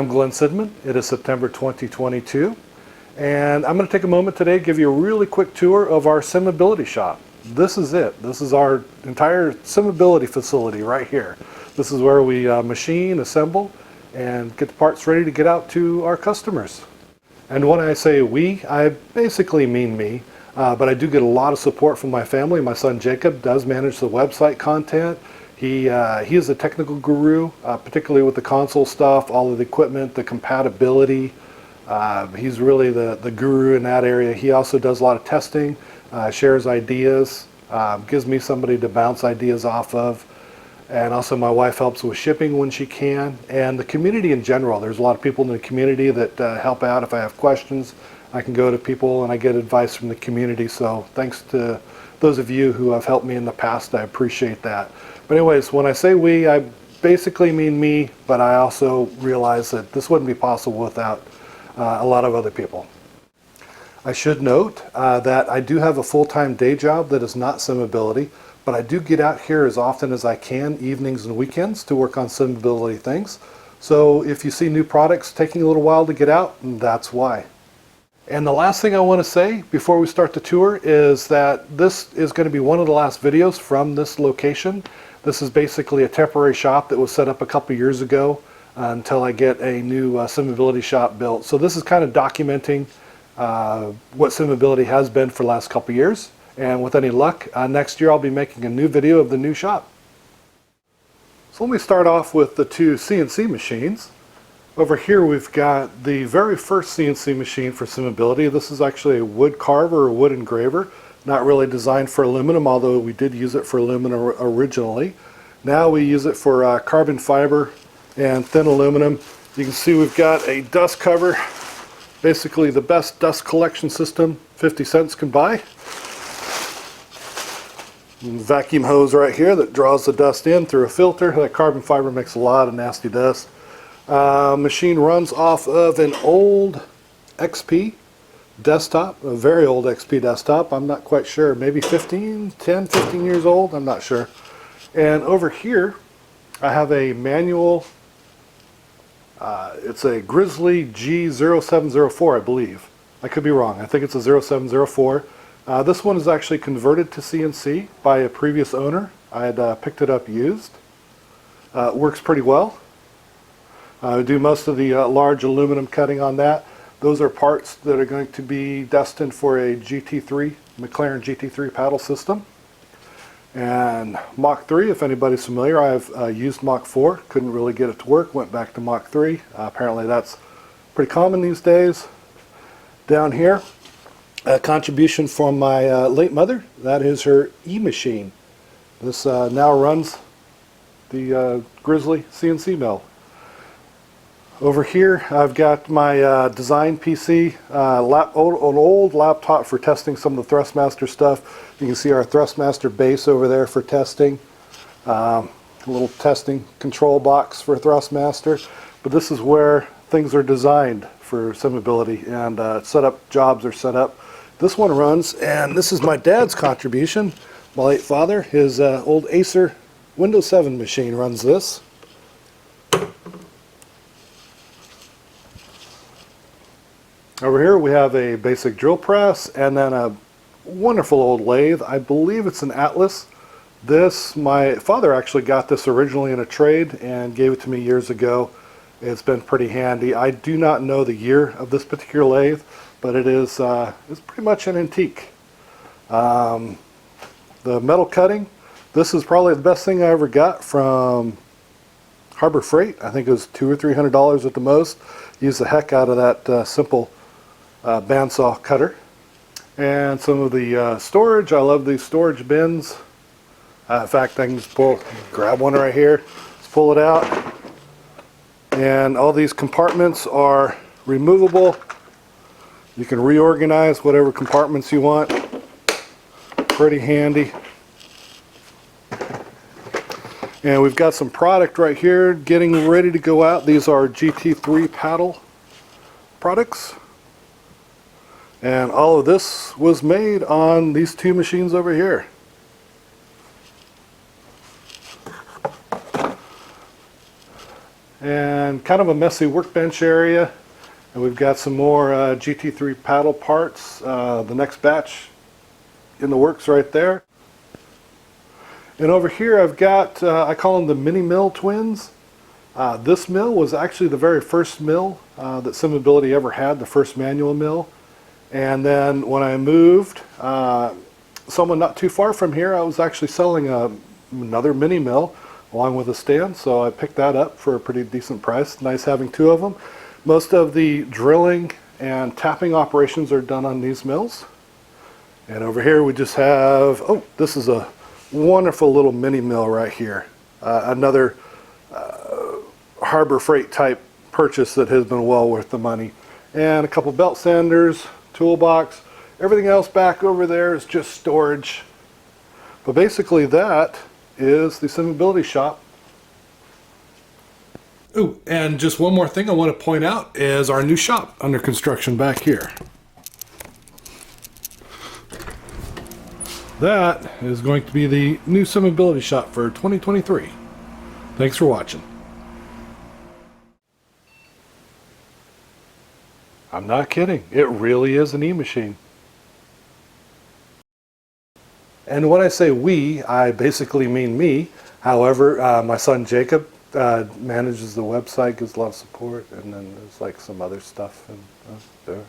I'm Glenn Sidman. It is September 2022, and I'm going to take a moment today to give you a really quick tour of our SimAbility shop. This is it. This is our entire SimAbility facility right here. This is where we machine, assemble, and get the parts ready to get out to our customers. And when I say we, I basically mean me, but I do get a lot of support from my family. My son Jacob does manage the website content. He is a technical guru, particularly with the console stuff, all of the equipment, the compatibility. He's really the guru in that area. He also does a lot of testing, shares ideas, gives me somebody to bounce ideas off of. And also my wife helps with shipping when she can. And the community in general, there's a lot of people in the community that help out. If I have questions, I can go to people and I get advice from the community. So thanks to those of you who have helped me in the past, I appreciate that. But anyways, when I say we, I basically mean me, but I also realize that this wouldn't be possible without a lot of other people. I should note that I do have a full-time day job that is not SimAbility, but I do get out here as often as I can, evenings and weekends, to work on SimAbility things. So if you see new products taking a little while to get out, that's why. And the last thing I want to say before we start the tour is that this is going to be one of the last videos from this location. This is basically a temporary shop that was set up a couple years ago until I get a new SimAbility shop built. So this is kind of documenting what SimAbility has been for the last couple years. And with any luck, next year I'll be making a new video of the new shop. So let me start off with the two CNC machines. Over here we've got the very first CNC machine for SimAbility. This is actually a wood carver or wood engraver. Not really designed for aluminum, although we did use it for aluminum originally. Now we use it for carbon fiber and thin aluminum. You can see we've got a dust cover, basically the best dust collection system 50 cents can buy. And vacuum hose right here that draws the dust in through a filter. That carbon fiber makes a lot of nasty dust. Machine runs off of an old XP desktop, a very old XP desktop. I'm not quite sure, maybe 10, 15 years old, I'm not sure. And over here I have a manual, it's a Grizzly G0704, I believe. I could be wrong, I think it's a 0704. This one is actually converted to CNC by a previous owner. I had picked it up used. It works pretty well. I do most of the large aluminum cutting on that. Those are parts that are going to be destined for a GT3, McLaren GT3 paddle system. And Mach 3, if anybody's familiar, I've used Mach 4, couldn't really get it to work, went back to Mach 3. Apparently that's pretty common these days. Down here, a contribution from my late mother, that is her E-machine. This now runs the Grizzly CNC mill. Over here I've got my design PC, an old laptop for testing some of the Thrustmaster stuff. You can see our Thrustmaster base over there for testing. A little testing control box for Thrustmaster. But this is where things are designed for SimAbility and setup jobs are set up. This one runs, and this is my dad's contribution. My late father, his old Acer Windows 7 machine runs this. Over here we have a basic drill press and then a wonderful old lathe. I believe it's an Atlas. This, my father actually got this originally in a trade and gave it to me years ago. It's been pretty handy. I do not know the year of this particular lathe, but it is it's pretty much an antique. The metal cutting, this is probably the best thing I ever got from Harbor Freight. I think it was $200 or $300 at the most. Used the heck out of that simple bandsaw cutter. And some of the storage. I love these storage bins. In fact, I can just grab one right here, just pull it out. And all these compartments are removable. You can reorganize whatever compartments you want. Pretty handy. And we've got some product right here getting ready to go out. These are GT3 paddle products. And all of this was made on these two machines over here. and kind of a messy workbench area. And we've got some more GT3 paddle parts, the next batch in the works right there. And over here I've got, I call them the mini mill twins. This mill was actually the very first mill that SimAbility ever had, the first manual mill. And then when I moved, someone not too far from here, I was actually selling another mini mill along with a stand, so I picked that up for a pretty decent price. Nice having two of them. Most of the drilling and tapping operations are done on these mills. And over here we just have, oh, this is a wonderful little mini mill right here. Another Harbor Freight type purchase that has been well worth the money. And a couple belt sanders, toolbox. Everything else back over there is just storage. But basically that is the SimAbility shop. Ooh, and just one more thing I want to point out is our new shop under construction back here. That is going to be the new SimAbility shop for 2023. Thanks for watching. I'm not kidding. It really is an e-machine. And when I say we, I basically mean me. However, my son Jacob manages the website, gives a lot of support, and then there's like some other stuff. And there.